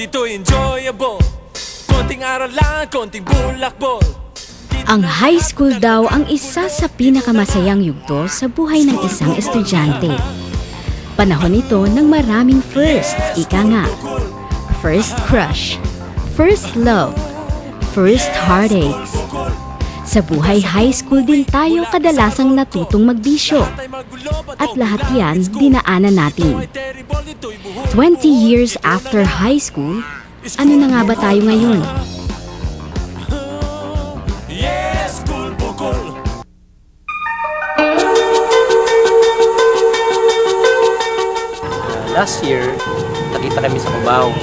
dito enjoyable. Konting aralan, konting bulakbol. Ang high school daw ang isa sa pinakamasayang yugto sa buhay ng isang estudyante. Panahon ito ng maraming first, ika nga. First crush, first love, first heartaches. Sa buhay high school din tayo kadalasang natutong magbisyo. At lahat yan dinaanan natin. 20 years after high school, ano na nga ba tayo ngayon? Last year, nakita kami sa Cubao.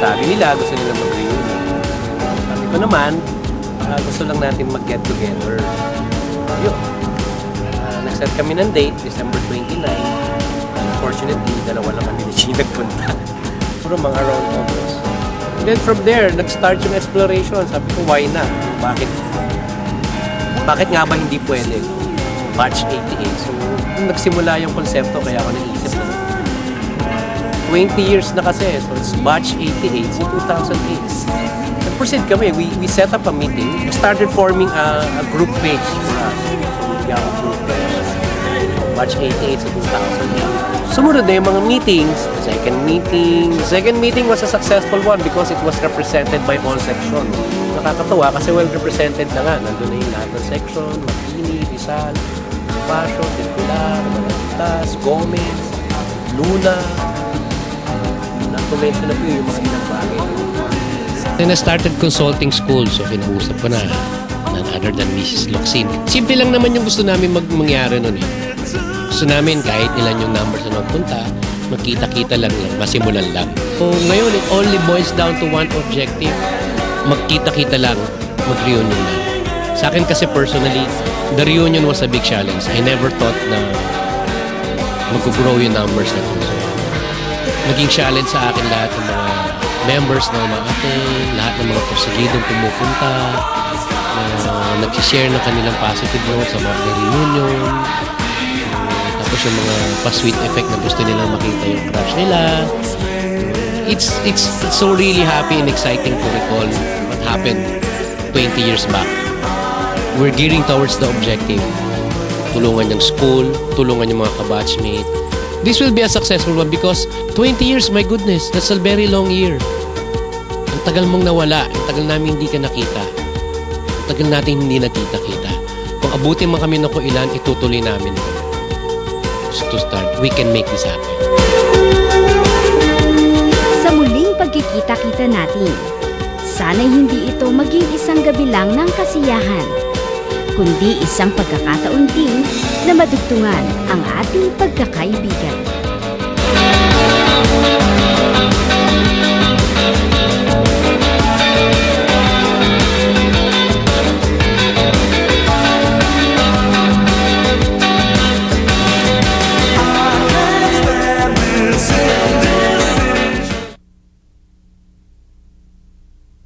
Sabi nila gusto nila mag-reunion. Sabi ko naman, gusto lang natin mag-get together. Yun. Nag-set kami ng date, December 29. Unfortunately, dalawa lang kami ni Chi nagpunta. Puro mga around August. And then from there, nag-start yung exploration. Sabi ko, why na? Bakit nga ba hindi pwede? Batch 88. So, nagsimula yung konsepto, kaya ako naisip na 20 years na kasi. So, it's batch 88. So, 2008. Nag-proceed kami. We set up a meeting. We started forming a group page for us. So, Yahoo group page. Batch 88 sa 2008. Sumunod na yung mga meetings. Second meeting was a successful one because it was represented by all sections. Nakakatawa kasi well represented na nga. Nandun na yung lahat ng section. Makini, Rizal, Passion, Titular, Manalitas, Gomez, Luna. Nag-mention na po yung mga ilang bagay. Then I started consulting school, so kinausap ko na none other than Mrs. Locsin. Simple lang naman yung gusto namin mangyari nun eh. Gusto namin kahit ilan yung numbers na nagpunta, magkita-kita lang, masimulan lang. So ngayon, it only boils down to one objective. Magkita-kita lang, mag-reunion lang. Sa akin kasi personally, the reunion was a big challenge. I never thought na mag-grow yung numbers na ito. So, naging challenge sa akin lahat ng mga members na umaating, lahat ng mga prosigidong pumupunta, na nag-share ng kanilang positive notes sa mga reunion, tapos yung mga pa-sweet effect na gusto nilang makita yung crush nila. It's so really happy and exciting to recall what happened 20 years back. We're gearing towards the objective. Tulungan yung school, tulungan yung mga kabatchmate. This will be a successful one because 20 years, my goodness, that's a very long year. Ang tagal mong nawala, ang tagal namin hindi ka nakita. Ang tagal natin hindi nakita-kita. Kung abutin man kami ng kung ilan, itutuloy namin ito. So to start, we can make this happen. Sa muling pagkikita-kita natin, sana'y hindi ito maging isang gabi lang ng kasiyahan, kundi isang pagkakataon din na madugtungan ang ating pagkakaibigan.